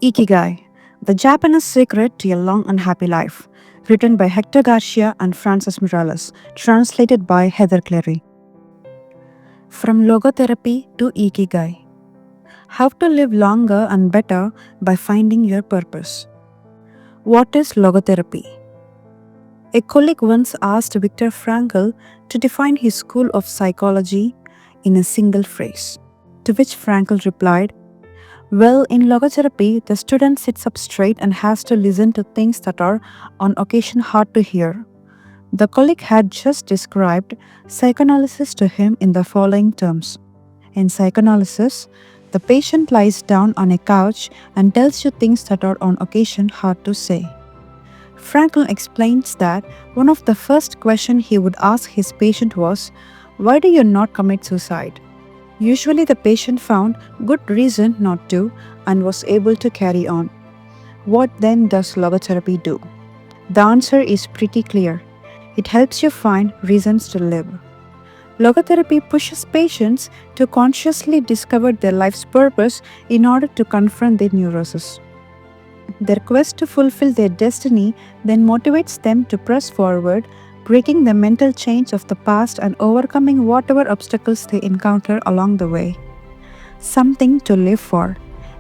Ikigai, the Japanese secret to a long and happy life. Written by Hector Garcia and Francesc Miralles. Translated by Heather Cleary. From logotherapy to Ikigai. How to live longer and better by finding your purpose. What is logotherapy? A colleague once asked Viktor Frankl to define his school of psychology in a single phrase, to which Frankl replied, "Well, in logotherapy, the student sits up straight and has to listen to things that are on occasion hard to hear." The colleague had just described psychoanalysis to him in the following terms. In psychoanalysis, the patient lies down on a couch and tells you things that are on occasion hard to say. Frankl explains that one of the first questions he would ask his patient was, "Why do you not commit suicide?" Usually the patient found good reason not to and was able to carry on. What then does logotherapy do? The answer is pretty clear. It helps you find reasons to live. Logotherapy pushes patients to consciously discover their life's purpose in order to confront their neurosis. Their quest to fulfill their destiny then motivates them to press forward, breaking the mental chains of the past and overcoming whatever obstacles they encounter along the way. Something to live for.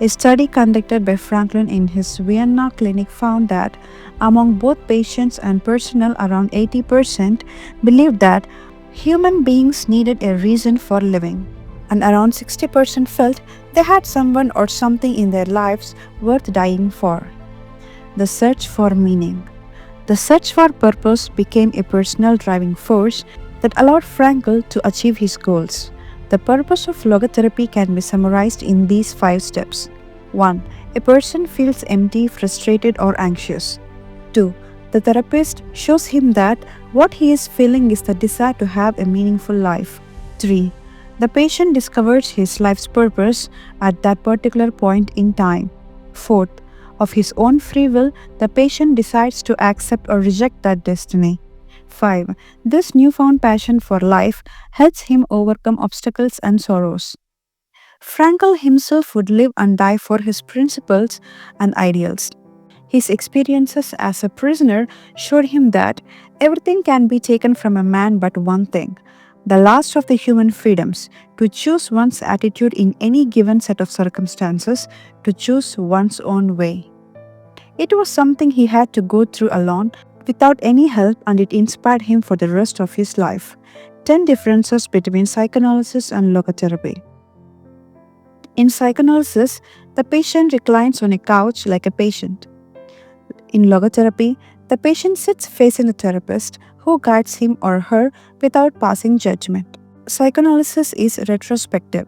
A study conducted by Franklin in his Vienna clinic found that among both patients and personnel, around 80% believed that human beings needed a reason for living, and around 60% felt they had someone or something in their lives worth dying for. The search for meaning. The search for purpose became a personal driving force that allowed Frankl to achieve his goals. The purpose of logotherapy can be summarized in these 5 steps. 1. A person feels empty, frustrated, or anxious. 2. The therapist shows him that what he is feeling is the desire to have a meaningful life. 3. The patient discovers his life's purpose at that particular point in time. 4. Of his own free will, the patient decides to accept or reject that destiny. 5. This newfound passion for life helps him overcome obstacles and sorrows. Frankl himself would live and die for his principles and ideals. His experiences as a prisoner showed him that everything can be taken from a man but one thing, the last of the human freedoms, to choose one's attitude in any given set of circumstances, to choose one's own way. It was something he had to go through alone, without any help, and it inspired him for the rest of his life. 10 differences between psychoanalysis and logotherapy. In psychoanalysis, the patient reclines on a couch like a patient. In logotherapy, the patient sits facing the therapist who guides him or her without passing judgment. Psychoanalysis is retrospective.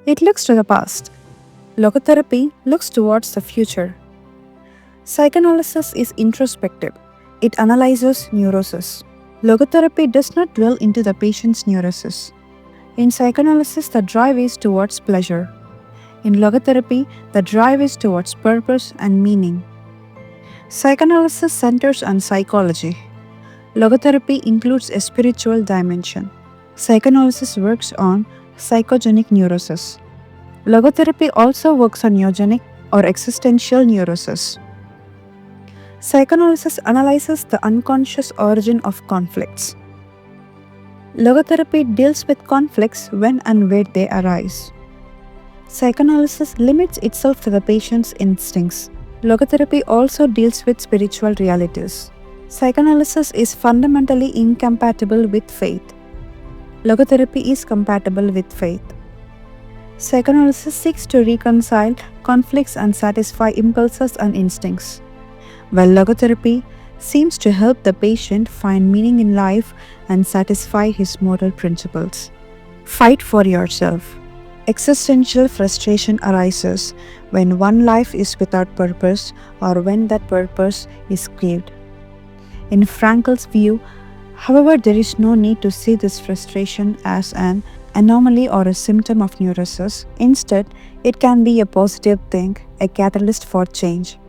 It looks to the past. Logotherapy looks towards the future. Psychoanalysis is introspective. It analyzes neurosis. Logotherapy does not dwell into the patient's neurosis. In psychoanalysis, the drive is towards pleasure. In logotherapy, the drive is towards purpose and meaning. Psychoanalysis centers on psychology. Logotherapy includes a spiritual dimension. Psychoanalysis works on psychogenic neurosis. Logotherapy also works on neogenic or existential neurosis. Psychoanalysis analyzes the unconscious origin of conflicts. Logotherapy deals with conflicts when and where they arise. Psychoanalysis limits itself to the patient's instincts. Logotherapy also deals with spiritual realities. Psychoanalysis is fundamentally incompatible with faith. Logotherapy is compatible with faith. Psychoanalysis seeks to reconcile conflicts and satisfy impulses and instincts, while logotherapy seems to help the patient find meaning in life and satisfy his moral principles. Fight for yourself. Existential frustration arises when one life is without purpose or when that purpose is craved. In Frankl's view, however, there is no need to see this frustration as an anomaly or a symptom of neurosis. Instead, it can be a positive thing, a catalyst for change.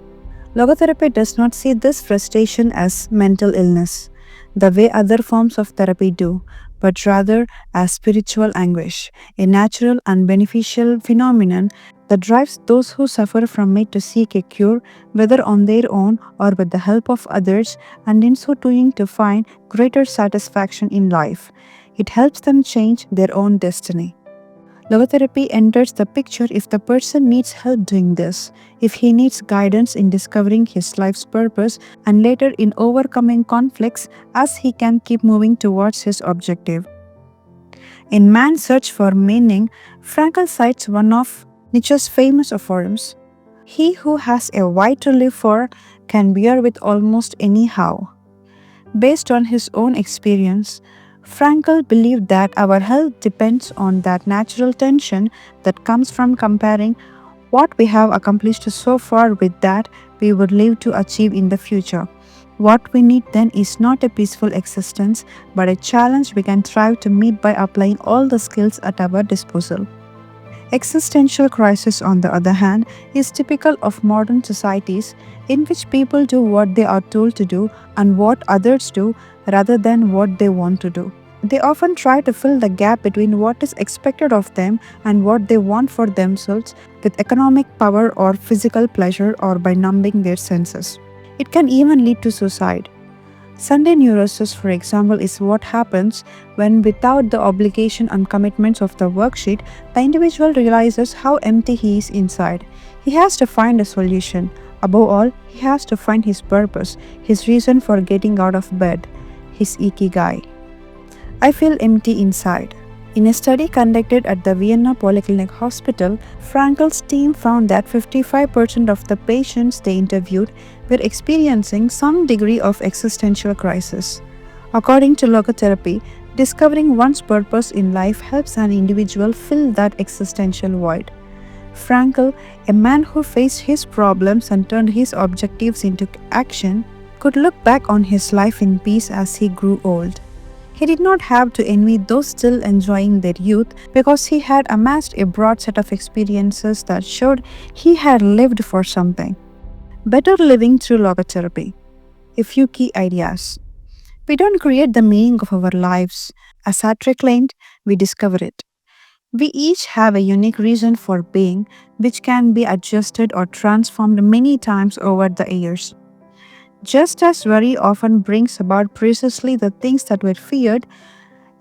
Logotherapy does not see this frustration as mental illness, the way other forms of therapy do, but rather as spiritual anguish, a natural and beneficial phenomenon that drives those who suffer from it to seek a cure, whether on their own or with the help of others, and in so doing to find greater satisfaction in life. It helps them change their own destiny. Logotherapy enters the picture if the person needs help doing this, if he needs guidance in discovering his life's purpose, and later in overcoming conflicts as he can keep moving towards his objective. In Man's Search for Meaning, Frankl cites one of Nietzsche's famous aphorisms: "He who has a why to live for can bear with almost anyhow." Based on his own experience, Frankl believed that our health depends on that natural tension that comes from comparing what we have accomplished so far with that we would live to achieve in the future. What we need then is not a peaceful existence, but a challenge we can strive to meet by applying all the skills at our disposal. Existential crisis, on the other hand, is typical of modern societies in which people do what they are told to do and what others do rather than what they want to do. They often try to fill the gap between what is expected of them and what they want for themselves with economic power or physical pleasure or by numbing their senses. It can even lead to suicide. Sunday neurosis, for example, is what happens when, without the obligation and commitments of the worksheet, the individual realizes how empty he is inside. He has to find a solution. Above all, he has to find his purpose, his reason for getting out of bed, his Ikigai. I feel empty inside. In a study conducted at the Vienna Polyclinic Hospital, Frankl's team found that 55% of the patients they interviewed were experiencing some degree of existential crisis. According to logotherapy, discovering one's purpose in life helps an individual fill that existential void. Frankl, a man who faced his problems and turned his objectives into action, could look back on his life in peace as he grew old. He did not have to envy those still enjoying their youth because he had amassed a broad set of experiences that showed he had lived for something. Better living through logotherapy. A few key ideas. We don't create the meaning of our lives. As Sartre claimed, we discover it. We each have a unique reason for being, which can be adjusted or transformed many times over the years. Just as worry often brings about precisely the things that were feared,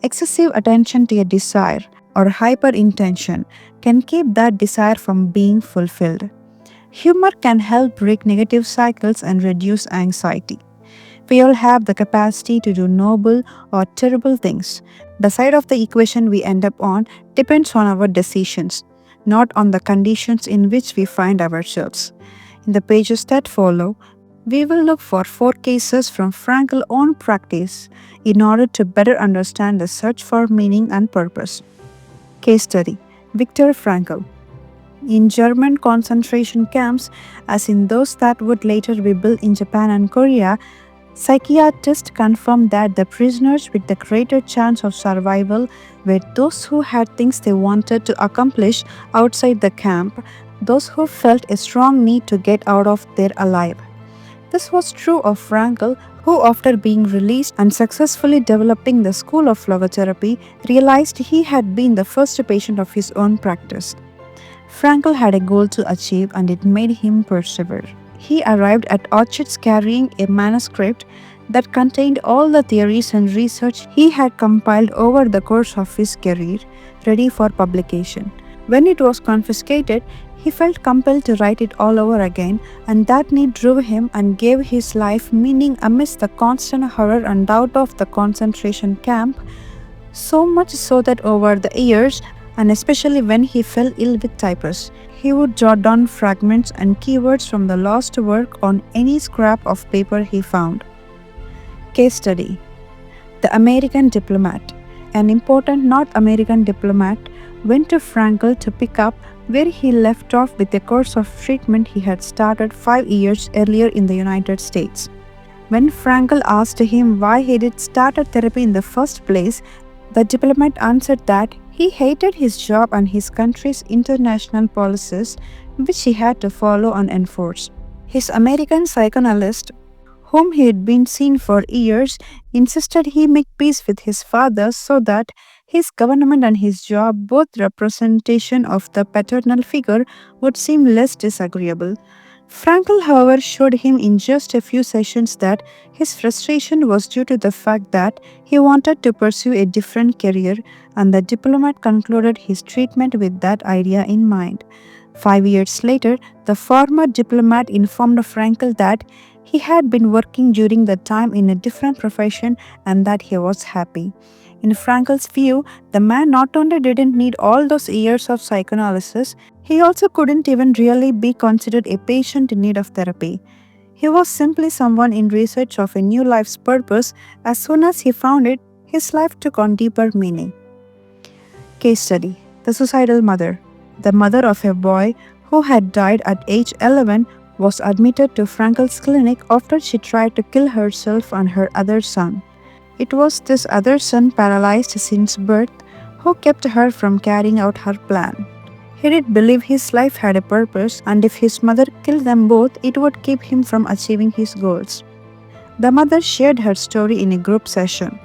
excessive attention to a desire or hyperintention can keep that desire from being fulfilled. Humor can help break negative cycles and reduce anxiety. We all have the capacity to do noble or terrible things. The side of the equation we end up on depends on our decisions, not on the conditions in which we find ourselves. In the pages that follow, we will look for 4 cases from Frankl's own practice in order to better understand the search for meaning and purpose. Case study: Viktor Frankl. In German concentration camps, as in those that would later be built in Japan and Korea, psychiatrists confirmed that the prisoners with the greater chance of survival were those who had things they wanted to accomplish outside the camp, those who felt a strong need to get out of there alive. This was true of Frankl, who, after being released and successfully developing the school of logotherapy, realized he had been the first patient of his own practice. Frankl had a goal to achieve, and it made him persevere. He arrived at Auschwitz carrying a manuscript that contained all the theories and research he had compiled over the course of his career, ready for publication. When it was confiscated, he felt compelled to write it all over again, and that need drove him and gave his life meaning amidst the constant horror and doubt of the concentration camp, so much so that over the years, and especially when he fell ill with typhus, he would jot down fragments and keywords from the lost work on any scrap of paper he found. Case study: The American Diplomat. An important North American diplomat went to Frankl to pick up where he left off with a course of treatment he had started 5 years earlier in the United States. When Frankl asked him why he had started therapy in the first place, the diplomat answered that he hated his job and his country's international policies, which he had to follow and enforce. His American psychoanalyst, whom he had been seen for years, insisted he make peace with his father so that his government and his job, both representation of the paternal figure, would seem less disagreeable. Frankel, however, showed him in just a few sessions that his frustration was due to the fact that he wanted to pursue a different career, and the diplomat concluded his treatment with that idea in mind. 5 years later, the former diplomat informed Frankel that he had been working during the time in a different profession and that he was happy. In Frankel's view, the man not only didn't need all those years of psychoanalysis, he also couldn't even really be considered a patient in need of therapy. He was simply someone in research of a new life's purpose. As soon as he found it, his life took on deeper meaning. Case study: The Suicidal Mother. The mother of a boy who had died at age 11 was admitted to Frankel's clinic after she tried to kill herself and her other son. It was this other son, paralyzed since birth, who kept her from carrying out her plan. He did believe his life had a purpose, and if his mother killed them both, it would keep him from achieving his goals. The mother shared her story in a group session.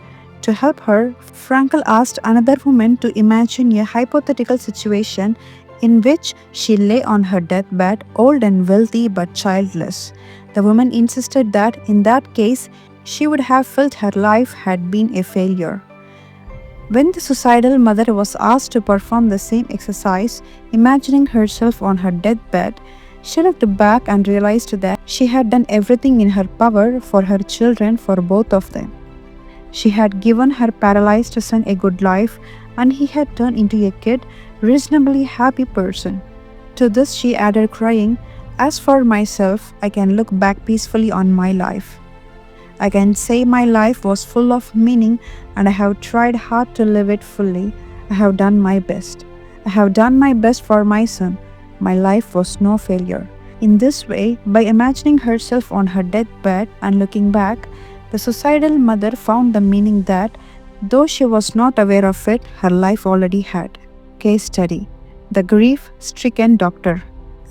To help her, Frankel asked another woman to imagine a hypothetical situation in which she lay on her deathbed, old and wealthy but childless. The woman insisted that in that case, she would have felt her life had been a failure. When the suicidal mother was asked to perform the same exercise, imagining herself on her deathbed, she looked back and realized that she had done everything in her power for her children, for both of them. She had given her paralyzed son a good life, and he had turned into a kid, reasonably happy person. To this she added, crying, "As for myself, I can look back peacefully on my life. I can say my life was full of meaning, and I have tried hard to live it fully. I have done my best. I have done my best for my son. My life was no failure." In this way, by imagining herself on her deathbed and looking back, the suicidal mother found the meaning that, though she was not aware of it, her life already had. Case study: The Grief-Stricken Doctor.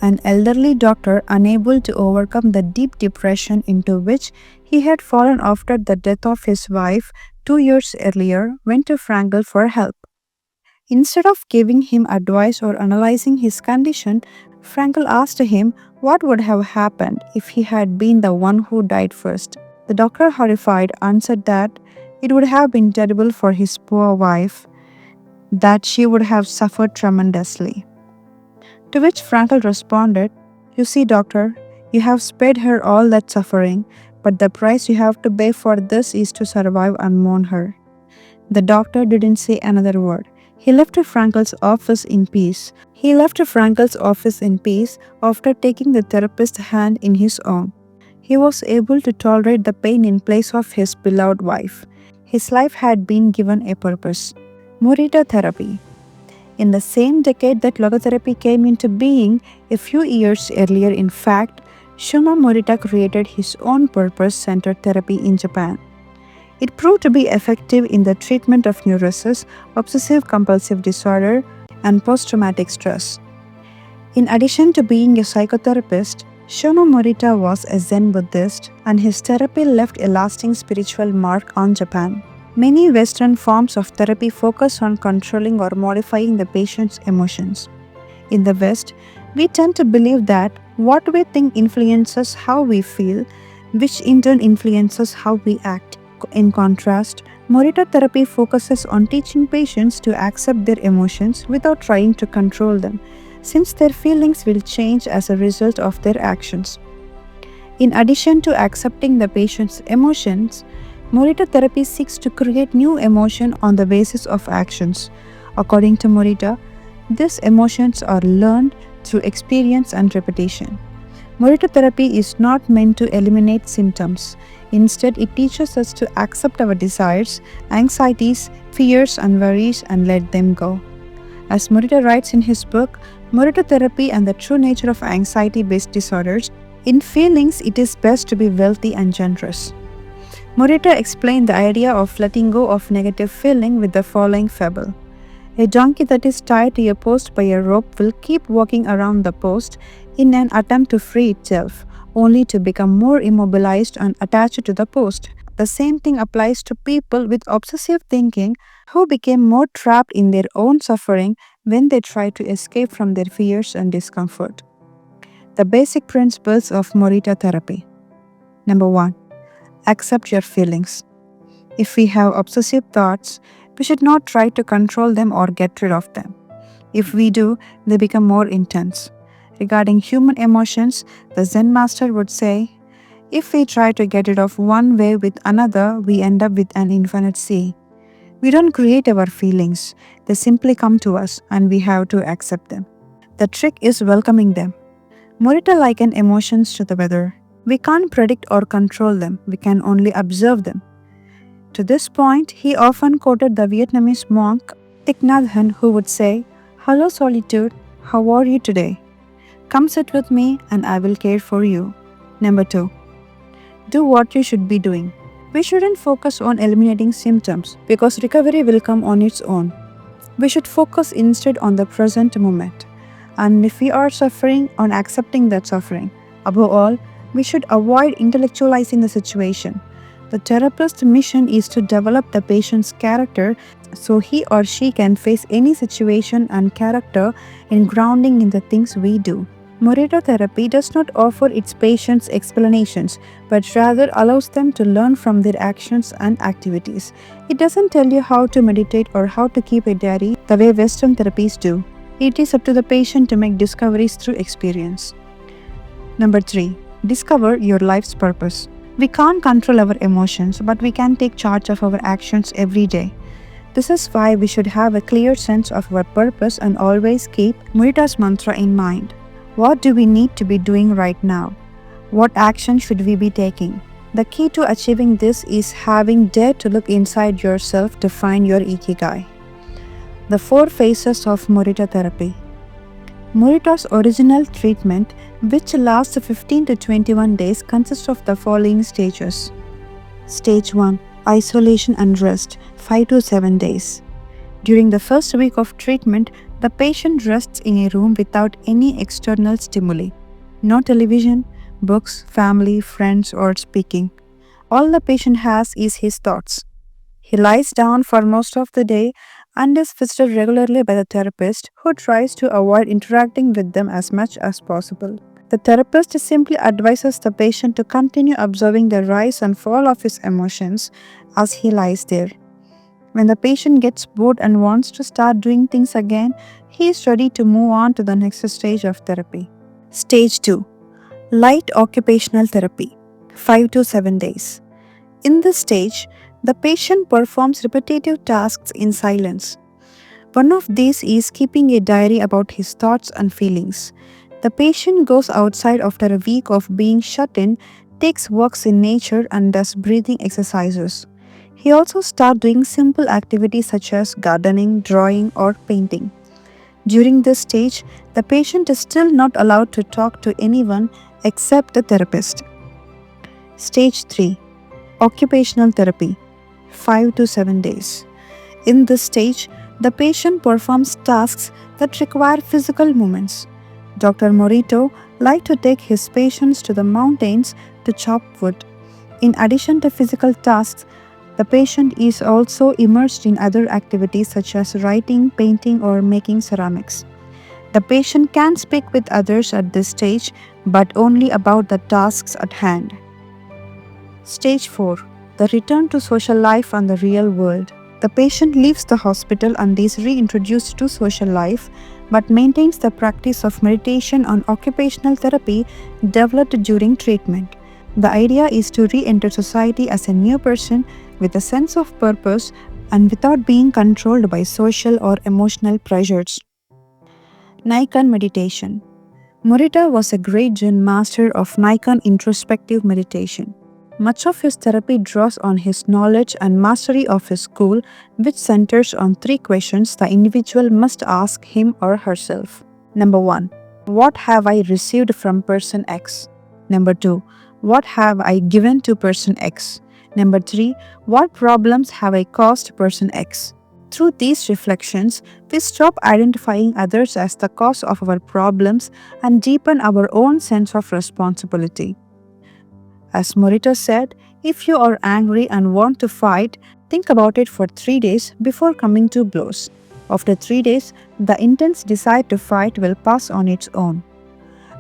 An elderly doctor, unable to overcome the deep depression into which he had fallen after the death of his wife 2 years earlier, went to Frankel for help. Instead of giving him advice or analyzing his condition, Frankel asked him what would have happened if he had been the one who died first. The doctor, horrified, answered that it would have been terrible for his poor wife, that she would have suffered tremendously. To which Frankel responded, "You see, doctor, you have spared her all that suffering, but the price you have to pay for this is to survive and mourn her." The doctor didn't say another word. He left Frankel's office in peace. After taking the therapist's hand in his own. He was able to tolerate the pain in place of his beloved wife. His life had been given a purpose. Morita therapy. In the same decade that logotherapy came into being, a few years earlier in fact, Shuma Morita created his own purpose-centered therapy in Japan. It proved to be effective in the treatment of neurosis, obsessive-compulsive disorder, and post-traumatic stress. In addition to being a psychotherapist, Shoma Morita was a Zen Buddhist, and his therapy left a lasting spiritual mark on Japan. Many Western forms of therapy focus on controlling or modifying the patient's emotions. In the West, we tend to believe that what we think influences how we feel, which in turn influences how we act. In contrast, Morita therapy focuses on teaching patients to accept their emotions without trying to control them, since their feelings will change as a result of their actions. In addition to accepting the patient's emotions, Morita therapy seeks to create new emotion on the basis of actions. According to Morita, these emotions are learned through experience and repetition. Morita therapy is not meant to eliminate symptoms. Instead, it teaches us to accept our desires, anxieties, fears, and worries and let them go. As Morita writes in his book, Morita Therapy and the True Nature of Anxiety-Based Disorders, in feelings it is best to be wealthy and generous. Morita explained the idea of letting go of negative feeling with the following fable. A donkey that is tied to a post by a rope will keep walking around the post in an attempt to free itself. only to become more immobilized and attached to the post. The same thing applies to people with obsessive thinking who became more trapped in their own suffering when they try to escape from their fears and discomfort. The basic principles of Morita therapy. Number 1. Accept your feelings. If we have obsessive thoughts, we should not try to control them or get rid of them. If we do, they become more intense. Regarding human emotions, the Zen master would say, if we try to get rid of one wave with another, we end up with an infinite sea. We don't create our feelings, they simply come to us and we have to accept them. The trick is welcoming them. Morita likened emotions to the weather. We can't predict or control them, we can only observe them. To this point, he often quoted the Vietnamese monk Thich Nhat Hanh, who would say, "Hello solitude, how are you today? Come sit with me and I will care for you." Number 2. Do what you should be doing. We shouldn't focus on eliminating symptoms because recovery will come on its own. We should focus instead on the present moment. And if we are suffering, on accepting that suffering. Above all, we should avoid intellectualizing the situation. The therapist's mission is to develop the patient's character so he or she can face any situation and character in grounding in the things we do. Morita therapy does not offer its patients explanations, but rather allows them to learn from their actions and activities. It doesn't tell you how to meditate or how to keep a diary the way Western therapies do. It is up to the patient to make discoveries through experience. Number 3. Discover your life's purpose. We can't control our emotions, but we can take charge of our actions every day. This is why we should have a clear sense of our purpose and always keep Morita's mantra in mind. What do we need to be doing right now? What action should we be taking? The key to achieving this is having dared to look inside yourself to find your Ikigai. The 4 phases of Morita therapy. Morita's original treatment, which lasts 15 to 21 days, consists of the following stages. Stage 1. Isolation and rest, 5 to 7 days. During the first week of treatment, the patient rests in a room without any external stimuli. No television, books, family, friends, or speaking. All the patient has is his thoughts. He lies down for most of the day and is visited regularly by the therapist, who tries to avoid interacting with them as much as possible. The therapist simply advises the patient to continue observing the rise and fall of his emotions as he lies there. When the patient gets bored and wants to start doing things again, he is ready to move on to the next stage of therapy. Stage 2. Light occupational therapy, 5 to 7 days. In this stage, the patient performs repetitive tasks in silence. One of these is keeping a diary about his thoughts and feelings. The patient goes outside after a week of being shut in, takes walks in nature, and does breathing exercises. He also starts doing simple activities such as gardening, drawing, or painting. During this stage, the patient is still not allowed to talk to anyone except the therapist. Stage 3. Occupational therapy, 5 to 7 days. In this stage, the patient performs tasks that require physical movements. Dr. Morita liked to take his patients to the mountains to chop wood. In addition to physical tasks, the patient is also immersed in other activities such as writing, painting, or making ceramics. The patient can speak with others at this stage, but only about the tasks at hand. Stage 4. The return to social life and the real world. The patient leaves the hospital and is reintroduced to social life, but maintains the practice of meditation and occupational therapy developed during treatment. The idea is to re-enter society as a new person with a sense of purpose and without being controlled by social or emotional pressures. Nikan meditation. Morita was a great Zen master of Nikan introspective meditation. Much of his therapy draws on his knowledge and mastery of his school, which centers on 3 questions the individual must ask him or herself. Number 1. What have I received from person X? Number 2. What have I given to person X? Number 3. What problems have I caused person X? Through these reflections, we stop identifying others as the cause of our problems and deepen our own sense of responsibility. As Morita said, if you are angry and want to fight, think about it for 3 days before coming to blows. After 3 days, the intense desire to fight will pass on its own.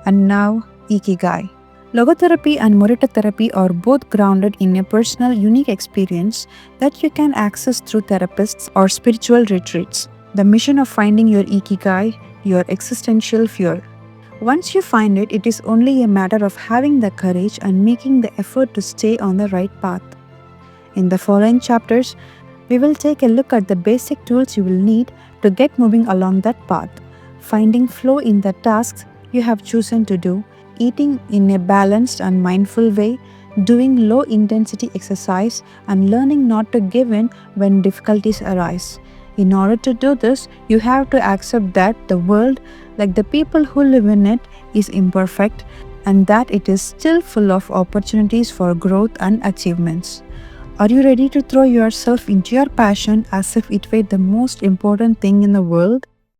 And now, Ikigai. Logotherapy and Morita therapy are both grounded in a personal, unique experience that you can access through therapists or spiritual retreats. The mission of finding your Ikigai, your existential fuel. Once you find it, it is only a matter of having the courage and making the effort to stay on the right path. In the following chapters, we will take a look at the basic tools you will need to get moving along that path, finding flow in the tasks you have chosen to do, eating in a balanced and mindful way, doing low-intensity exercise, and learning not to give in when difficulties arise. In order to do this, you have to accept that the world, like the people who live in it, is imperfect and that it is still full of opportunities for growth and achievements. Are you ready to throw yourself into your passion as if it were the most important thing in the world?